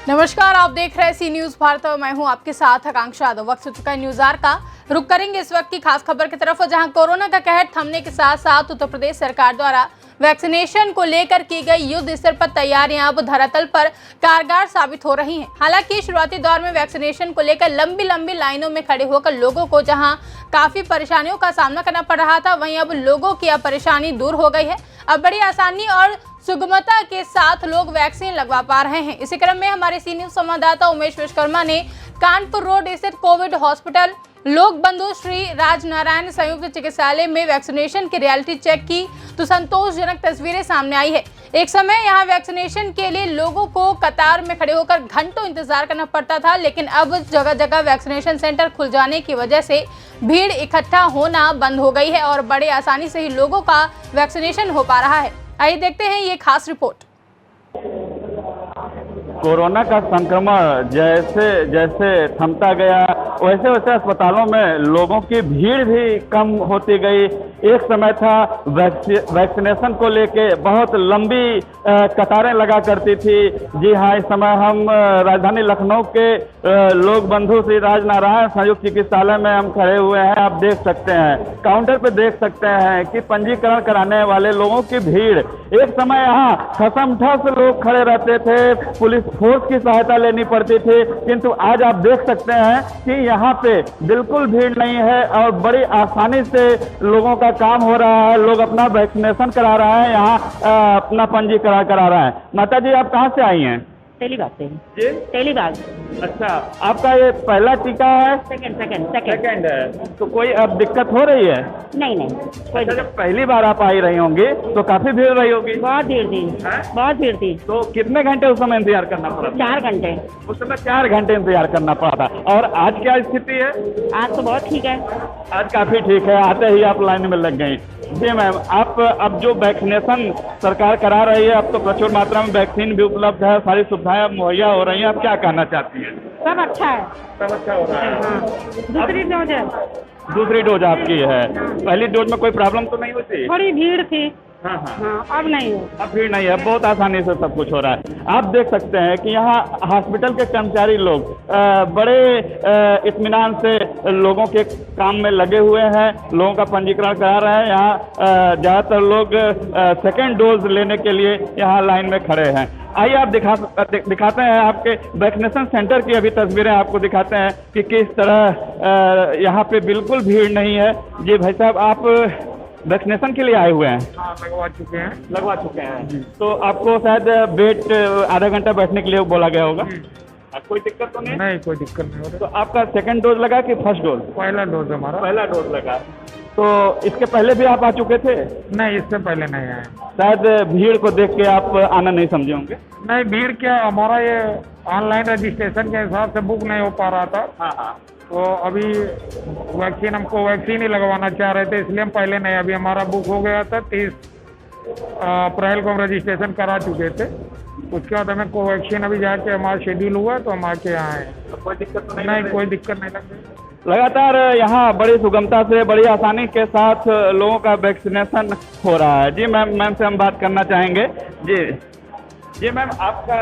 नमस्कार, आप देख रहे हैं सी न्यूज भारत और मैं हूं आपके साथ आकांक्षा यादव। वक्त हो चुका है न्यूज आवर का। रुक करेंगे इस वक्त की खास खबर की तरफ, जहां कोरोना का कहर थमने के साथ साथ उत्तर प्रदेश सरकार द्वारा वैक्सीनेशन को लेकर की गई युद्ध स्तर पर तैयारियां अब धरातल पर कारगर साबित हो रही हैं। हालांकि शुरुआती दौर में वैक्सीनेशन को लेकर लंबी लाइनों में खड़े होकर लोगों को जहां काफी परेशानियों का सामना करना पड़ रहा था, वहीं अब लोगों की अब परेशानी दूर हो गई है। अब बड़ी आसानी और सुगमता के साथ लोग वैक्सीन लगवा पा रहे हैं। इसी क्रम में हमारे सी न्यूज संवाददाता उमेश विश्वकर्मा ने कानपुर रोड स्थित कोविड हॉस्पिटल लोक बंधु श्री राजनारायण संयुक्त चिकित्सालय में वैक्सीनेशन की रियलिटी चेक की तो संतोषजनक तस्वीरें सामने आई है। एक समय यहां वैक्सीनेशन के लिए लोगों को कतार में खड़े होकर घंटों इंतजार करना पड़ता था, लेकिन अब जगह जगह वैक्सीनेशन सेंटर खुल जाने की वजह से भीड़ इकट्ठा होना बंद हो गई है और बड़े आसानी से ही लोगों का वैक्सीनेशन हो पा रहा है। आइए देखते हैं ये खास रिपोर्ट। कोरोना का संक्रमण जैसे जैसे थमता गया वैसे वैसे अस्पतालों में लोगों की भीड़ भी कम होती गई। एक समय था वैक्सीनेशन को लेके बहुत लंबी कतारें लगा करती थी। जी हाँ, इस समय हम राजधानी लखनऊ के लोक बंधु श्री राजनारायण संयुक्त चिकित्सालय में हम खड़े हुए हैं। आप देख सकते हैं, काउंटर पे देख सकते हैं कि पंजीकरण कराने वाले लोगों की भीड़। एक समय यहाँ खसम-ठस लोग खड़े रहते थे, पुलिस फोर्स की सहायता लेनी पड़ती थी, किंतु आज आप देख सकते हैं कि यहाँ पे बिल्कुल भीड़ नहीं है और बड़ी आसानी से लोगों का काम हो रहा है। लोग अपना वैक्सीनेशन करा रहे हैं, यहाँ अपना पंजीकरण करा रहे हैं। माता जी, आप कहाँ से आई हैं? तेलीबाग से। जी, तेलीबाग। अच्छा, आपका ये पहला टीका है? सेकंड है। तो कोई अब दिक्कत हो रही है? नहीं कोई जब पहली बार आप आई रही होंगी तो काफी भीड़ रही होगी? बहुत भीड़ थी, बहुत भीड़ थी। तो कितने घंटे उस समय इंतजार करना पड़ा? 4 घंटे। उस समय 4 घंटे इंतजार करना पड़ा था। और आज क्या स्थिति है? आज तो बहुत ठीक है। आज काफी ठीक है, आते ही आप लाइन में लग गई। जी मैम, आप अब जो वैक्सीनेशन सरकार करा रही है, अब तो प्रचुर मात्रा में वैक्सीन भी उपलब्ध है, सारी सुविधाएं मुहैया हो रही हैं, आप क्या कहना चाहती हैं? सब अच्छा है। सब अच्छा हो रहा है। हाँ। दूसरी डोज है। दूसरी डोज आपकी है। पहली डोज में कोई प्रॉब्लम तो नहीं होती? थोड़ी भीड़ थी। हाँ, अब नहीं है। अब भीड़ नहीं है, बहुत आसानी से सब कुछ हो रहा है। आप देख सकते हैं कि यहाँ हॉस्पिटल के कर्मचारी लोग बड़े इत्मीनान से लोगों के काम में लगे हुए हैं, लोगों का पंजीकरण करा रहे हैं। यहाँ ज़्यादातर लोग सेकेंड डोज लेने के लिए यहाँ लाइन में खड़े हैं। आइए आप दिखाते हैं आपके वैक्सीनेशन सेंटर की अभी तस्वीरें आपको दिखाते हैं कि किस तरह यहाँ पे बिल्कुल भीड़ नहीं है। जी भाई साहब, आप वैक्सीनेशन के लिए आए हुए हैं? हाँ, लगवा चुके हैं। तो आपको शायद वेट आधा घंटा बैठने के लिए बोला गया होगा। कोई दिक्कत तो नहीं? नहीं, कोई दिक्कत नहीं हो रही। तो आपका सेकंड डोज लगा कि फर्स्ट डोज? पहला डोज हमारा। पहला डोज लगा। तो इसके पहले भी आप आ चुके थे? नहीं, इससे पहले नहीं आए। शायद भीड़ को देख के आप आना नहीं समझे होंगे। नहीं, भीड़ क्या, हमारा ये ऑनलाइन रजिस्ट्रेशन के हिसाब से बुक नहीं हो पा रहा था। हाँ। तो अभी हमको वैक्सीन ही लगवाना चाह रहे थे, इसलिए हम पहले नहीं। अभी हमारा बुक हो गया था, 30 अप्रैल को हम रजिस्ट्रेशन करा चुके थे। उसके बाद हमें कोवैक्सीन अभी जाके हमारा शेड्यूल हुआ तो हम आके आए। तो कोई दिक्कत तो नहीं, कोई दिक्कत नहीं लग रही। लगातार यहाँ बड़ी सुगमता से, बड़ी आसानी के साथ लोगों का वैक्सीनेशन हो रहा है। जी मैम से हम बात करना चाहेंगे। जी मैम, आपका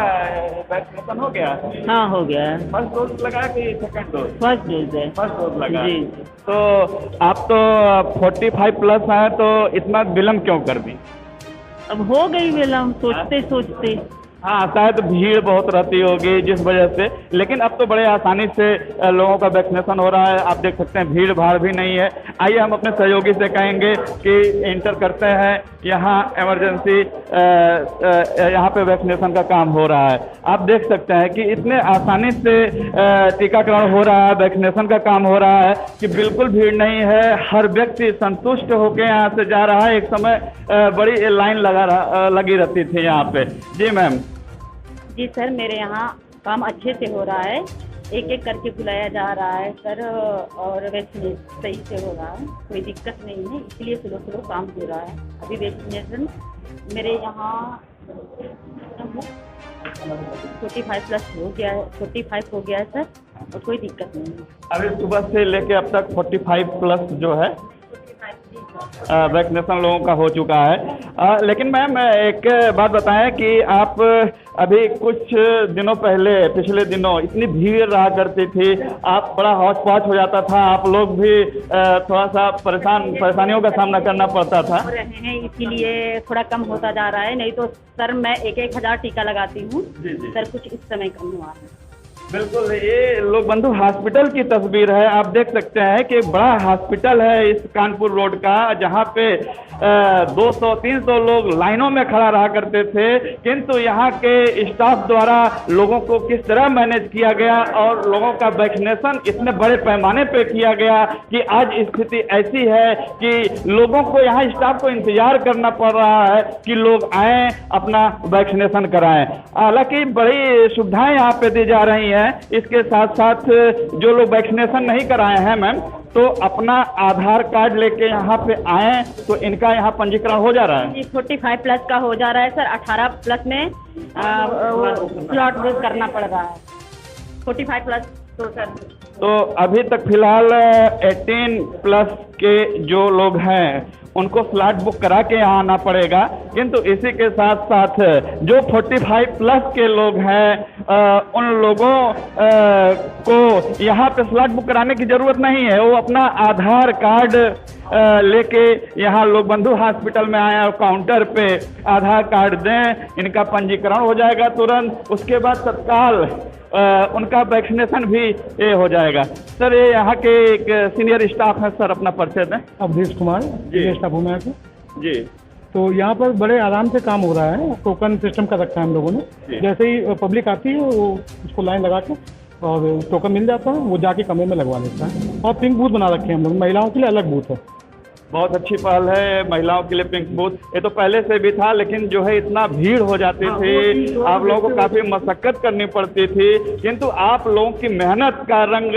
वैक्सीनेशन हो गया? हाँ, हो गया है। फर्स्ट डोज लगा कि सेकंड डोज? फर्स्ट डोज है। फर्स्ट डोज लगा। जी। तो आप तो 45 प्लस हैं, तो इतना विलम्ब क्यों कर दी? अब हो गई विलम्ब, सोचते। हाँ, शायद भीड़ बहुत रहती होगी जिस वजह से, लेकिन अब तो बड़े आसानी से लोगों का वैक्सीनेशन हो रहा है। आप देख सकते हैं भीड़ भाड़ भी नहीं है। आइए हम अपने सहयोगी से कहेंगे कि इंटर करते हैं। यहाँ इमरजेंसी यहाँ पे वैक्सीनेशन का काम हो रहा है। आप देख सकते हैं कि इतने आसानी से टीकाकरण हो रहा है, वैक्सीनेशन का काम हो रहा है कि बिल्कुल भीड़ नहीं है। हर व्यक्ति संतुष्ट होकर यहाँ से जा रहा है। एक समय बड़ी लाइन लगी रहती थी यहाँ पे। जी मैम। जी सर, मेरे यहाँ काम अच्छे से हो रहा है। एक एक करके बुलाया जा रहा है सर, और वैक्सीनेशन सही से हो रहा है, कोई दिक्कत नहीं है। इसलिए स्लो काम हो रहा है। अभी वैक्सीनेशन मेरे यहाँ 45 प्लस हो गया है, 45 हो गया है सर, और कोई दिक्कत नहीं है। अभी सुबह से लेके अब तक 45 प्लस जो है वैक्सीनेशन लोगों का हो चुका है। लेकिन मैम एक बात बताएं कि आप अभी कुछ दिनों पहले, पिछले दिनों इतनी भीड़ रहा करती थी, आप बड़ा हौच पौच हो जाता था, आप लोग भी थोड़ा सा परेशानियों का सामना करना पड़ता था। हो रहे हैं इसीलिए थोड़ा कम होता जा रहा है, नहीं तो सर मैं 1,000 टीका लगाती हूँ सर, कुछ इस समय कम हुआ है। बिल्कुल, ये लोक बंधु हॉस्पिटल की तस्वीर है। आप देख सकते हैं कि बड़ा हॉस्पिटल है इस कानपुर रोड का, जहाँ पे 200-300 लोग लाइनों में खड़ा रहा करते थे, किंतु यहाँ के स्टाफ द्वारा लोगों को किस तरह मैनेज किया गया और लोगों का वैक्सीनेशन इतने बड़े पैमाने पे किया गया कि आज स्थिति ऐसी है कि लोगों को, यहाँ स्टाफ को इंतजार करना पड़ रहा है कि लोग आएँ, अपना वैक्सीनेशन कराएं। हालांकि बड़ी सुविधाएं यहाँ पे दी जा रही हैं। इसके साथ साथ जो लोग वैक्सीनेशन नहीं कराए हैं मैम, तो अपना आधार कार्ड लेके यहाँ पे आए तो इनका यहाँ पंजीकरण हो जा रहा है। जी 45 प्लस का हो जा रहा है सर, 18 प्लस में स्लॉट बुक करना पड़ रहा है। 45 प्लस तो सर, तो अभी तक फिलहाल 18 प्लस के जो लोग हैं उनको स्लॉट बुक करा के यहाँ आना पड़ेगा, किंतु इसी के साथ साथ जो 45 प्लस के लोग हैं उन लोगों को यहाँ पे स्लॉट बुक कराने की जरूरत नहीं है। वो अपना आधार कार्ड लेके यहाँ लोक बंधु हॉस्पिटल में आए और काउंटर पे आधार कार्ड दें, इनका पंजीकरण हो जाएगा तुरंत। उसके बाद तत्काल उनका वैक्सीनेशन भी ये हो जाएगा। सर ये यहाँ के एक सीनियर स्टाफ है, सर अपना परिचय दें। अवधेश कुमार जी। स्टाफ हूँ मैं जी। तो यहाँ पर बड़े आराम से काम हो रहा है। टोकन सिस्टम का रखा है हम लोगों ने। जैसे ही पब्लिक आती है वो उसको लाइन लगा के और टोकन मिल जाता है, वो जाके कमरे में लगवा लेता है। और पिंक बूथ बना रखे हैं हम लोग, महिलाओं के लिए अलग बूथ है। बहुत अच्छी पहल है महिलाओं के लिए पिंक बूथ। ये तो पहले से भी था, लेकिन जो है इतना भीड़ हो जाती थी, आप लोगों को काफ़ी मशक्कत करनी पड़ती थी, किंतु आप लोगों की मेहनत का रंग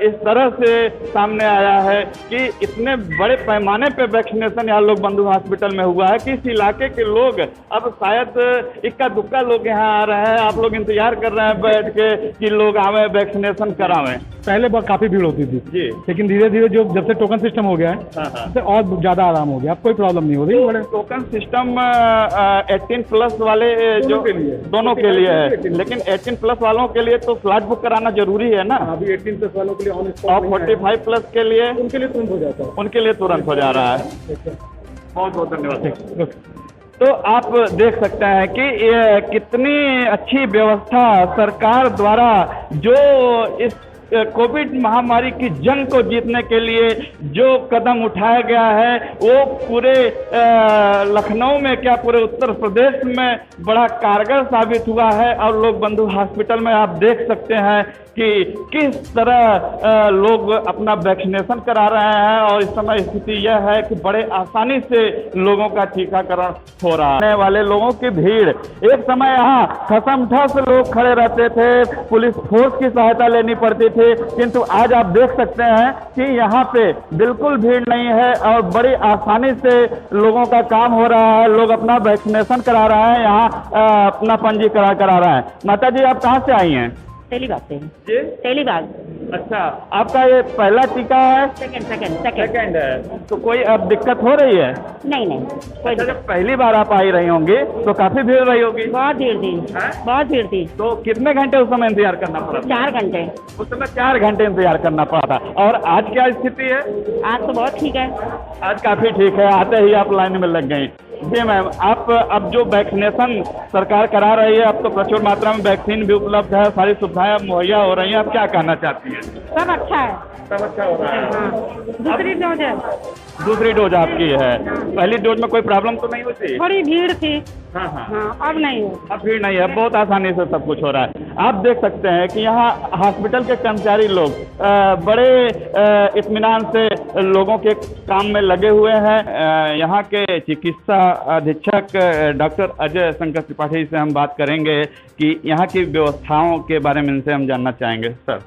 इस तरह से सामने आया है कि इतने बड़े पैमाने पे वैक्सीनेशन यहाँ लोक बंधु हॉस्पिटल में हुआ है कि इस इलाके के लोग अब शायद इक्का दुक्का लोग यहाँ आ रहे हैं। आप लोग इंतजार कर रहे हैं बैठ के कि लोग आवे वैक्सीनेशन करावें। पहले बहुत काफ़ी भीड़ होती थी जी, लेकिन धीरे धीरे जब से टोकन सिस्टम हो गया है और ज़्यादा आराम हो गया, अब कोई प्रॉब्लम नहीं हो रही। बड़े टोकन सिस्टम 18 प्लस वाले जो दोनों के लिए है, लेकिन 18 प्लस वालों के लिए तो स्लॉट बुक कराना जरूरी है ना। अभी 18 प्लस वालों के लिए और 45 प्लस के लिए उनके लिए तुरंत हो जाता है। उनके लिए तुरंत हो जा रहा है। बहुत बहुत धन्यवाद। तो आप देख सकते हैं कि ये कितनी अच्छी व्यवस्था सरकार द्वारा जो इस कोविड महामारी की जंग को जीतने के लिए जो कदम उठाया गया है, वो पूरे लखनऊ में क्या पूरे उत्तर प्रदेश में बड़ा कारगर साबित हुआ है। और लोक बंधु हॉस्पिटल में आप देख सकते हैं कि किस तरह लोग अपना वैक्सीनेशन करा रहे हैं और इस समय स्थिति यह है कि बड़े आसानी से लोगों का टीकाकरण हो रहा है। आने वाले लोगों की भीड़, एक समय यहाँ खसमठस लोग खड़े रहते थे, पुलिस फोर्स की सहायता लेनी पड़ती थी, किंतु आज आप देख सकते हैं कि यहाँ पे बिल्कुल भीड़ नहीं है और बड़ी आसानी से लोगों का काम हो रहा है। लोग अपना वैक्सीनेशन करा रहे हैं, यहाँ अपना पंजीकरण करा रहे हैं। माता जी आप कहाँ से आई हैं? तेलीबाग से जी, तेलीबाग। अच्छा, आपका ये पहला टीका है? सेकंड है। तो कोई अब दिक्कत हो रही है? नहीं अच्छा, जब पहली बार आप आई रही होंगी तो काफी भीड़ रही होगी? बहुत भीड़ थी, बहुत भीड़ थी। तो कितने घंटे उस समय इंतजार करना पड़ा? 4 घंटे। उस समय 4 घंटे इंतजार करना पड़ा था। और आज क्या स्थिति है? आज तो बहुत ठीक है। आज काफी ठीक है, आते ही आप लाइन में लग गई। जी मैम, आप अब जो वैक्सीनेशन सरकार करा रही है, अब तो प्रचुर मात्रा में वैक्सीन भी उपलब्ध है, सारी सुविधाएं मुहैया हो रही हैं, आप क्या कहना चाहती हैं? सब अच्छा है, सब अच्छा हो रहा है। दूसरी डोज है। दूसरी डोज आपकी है, पहली डोज में कोई प्रॉब्लम तो नहीं होती? थोड़ी भीड़ थी। हाँ, अब नहीं हो। अब भीड़ नहीं है, बहुत आसानी से सब कुछ हो रहा है। आप देख सकते हैं कि यहाँ हॉस्पिटल के कर्मचारी लोग बड़े इत्मीनान से लोगों के काम में लगे हुए हैं। यहाँ के चिकित्सा अधीक्षक डॉक्टर अजय शंकर त्रिपाठी से हम बात करेंगे कि यहाँ की व्यवस्थाओं के बारे में इनसे हम जानना चाहेंगे। सर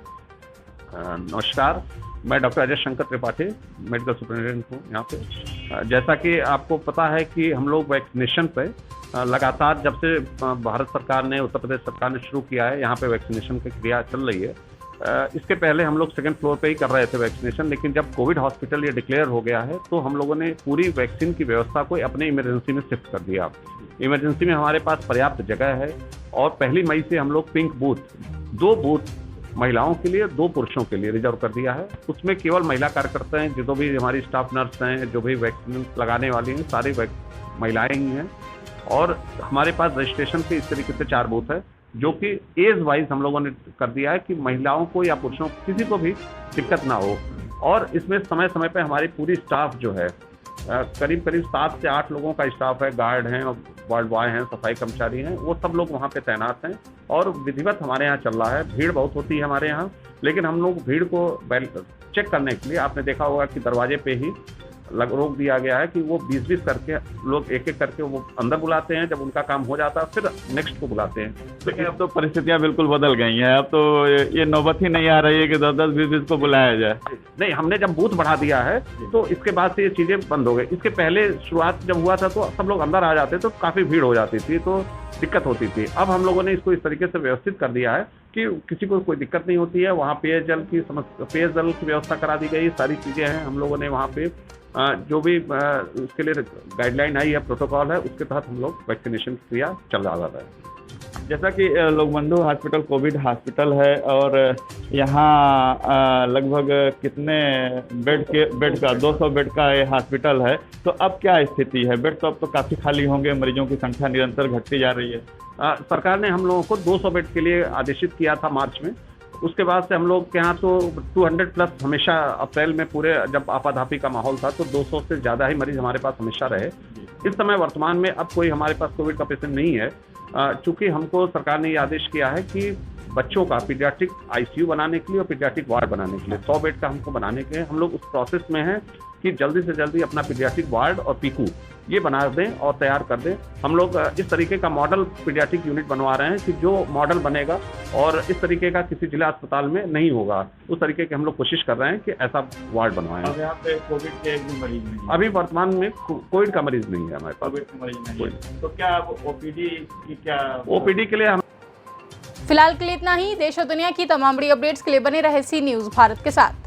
नमस्कार, मैं doctor Ajay Shankar Tripathi medical superintendent हूँ यहाँ पे। जैसा कि आपको पता है कि हम लोग वैक्सीनेशन पे लगातार जब से भारत सरकार ने, उत्तर प्रदेश सरकार ने शुरू किया है, यहाँ पे वैक्सीनेशन की क्रिया चल रही है। इसके पहले हम लोग सेकंड फ्लोर पे ही कर रहे थे वैक्सीनेशन, लेकिन जब कोविड हॉस्पिटल ये डिक्लेयर हो गया है तो हम लोगों ने पूरी वैक्सीन की व्यवस्था को अपने इमरजेंसी में शिफ्ट कर दिया। इमरजेंसी में हमारे पास पर्याप्त जगह है और 1 मई से हम लोग पिंक बूथ, 2 बूथ महिलाओं के लिए, 2 पुरुषों के लिए रिजर्व कर दिया है। उसमें केवल महिला कार्यकर्ता हैं, जो भी हमारी स्टाफ नर्स हैं, जो भी वैक्सीन लगाने वाली हैं, सारी महिलाएं ही हैं। और हमारे पास रजिस्ट्रेशन के इस तरीके से 4 बूथ है, जो कि एज वाइज हम लोगों ने कर दिया है कि महिलाओं को या पुरुषों को किसी को भी दिक्कत ना हो। और इसमें समय समय पर हमारी पूरी स्टाफ जो है, करीब 7 से 8 लोगों का स्टाफ है, गार्ड हैं, वार्ड बॉय हैं, सफाई कर्मचारी हैं, वो सब लोग वहाँ पे तैनात हैं और विधिवत हमारे यहाँ चल रहा है। भीड़ बहुत होती है हमारे यहाँ, लेकिन हम लोग भीड़ को चेक करने के लिए, आपने देखा होगा कि दरवाजे पे ही रोक दिया गया है कि वो 20-20 करके लोग एक-एक करके वो अंदर बुलाते हैं। जब उनका काम हो जाता है फिर नेक्स्ट को बुलाते हैं। लेकिन अब तो परिस्थितियां बिल्कुल बदल गई हैं, अब तो ये नौबत ही नहीं आ रही है कि 10-10, 20-20 को बुलाया जाए। नहीं, हमने जब बूथ बढ़ा दिया है तो इसके बाद से ये चीज़ें बंद हो गई। इसके पहले शुरुआत जब हुआ था तो सब लोग अंदर आ जाते तो काफ़ी भीड़ हो जाती थी, तो दिक्कत होती थी। अब हम लोगों ने इसको इस तरीके से व्यवस्थित कर दिया है कि किसी को कोई दिक्कत नहीं होती है। वहाँ पेयजल की व्यवस्था करा दी गई, सारी चीज़ें हैं। हम लोगों ने वहाँ पे जो भी उसके लिए गाइडलाइन आई है, प्रोटोकॉल है, उसके तहत हम लोग वैक्सीनेशन क्रिया चल रहा है। जैसा कि लोकबंधु हॉस्पिटल कोविड हॉस्पिटल है और यहाँ लगभग कितने बेड का 200 बेड का ये हॉस्पिटल है, तो अब क्या स्थिति है? बेड तो अब तो काफ़ी खाली होंगे, मरीजों की संख्या निरंतर घटती जा रही है। सरकार ने हम लोगों को 200 बेड के लिए आदेशित किया था मार्च में। उसके बाद से हम लोग के यहाँ तो 200 प्लस हमेशा अप्रैल में पूरे जब आपाधापी का माहौल था तो 200 से ज़्यादा ही मरीज हमारे पास हमेशा रहे। इस समय वर्तमान में अब कोई हमारे पास कोविड का पेशेंट नहीं है। चूँकि हमको सरकार ने ये आदेश किया है कि बच्चों का पीडियाट्रिक आईसीयू बनाने के लिए और पीडियाट्रिक वार्ड बनाने के लिए 100 बेड का हमको बनाने के लिए हम लोग उस प्रोसेस में हैं कि जल्दी से जल्दी अपना पीडियाट्रिक वार्ड और पीकू ये बना दें और तैयार कर दें। हम लोग इस तरीके का मॉडल पीडियाट्रिक यूनिट बनवा रहे हैं कि जो मॉडल बनेगा और इस तरीके का किसी जिला अस्पताल में नहीं होगा, उस तरीके की हम लोग कोशिश कर रहे हैं कि ऐसा वार्ड बनवाएं। अब यहाँ पे कोविड के एक भी मरीज नहीं है? अभी वर्तमान में कोविड का मरीज नहीं है हमारे पास। कोविड का मरीज नहीं है, तो क्या ओपीडी की क्या? ओपीडी के लिए हम फिलहाल के लिए इतना ही। देश और दुनिया की तमाम बड़ी अपडेट्स के लिए बने रहे सी न्यूज़ भारत के साथ।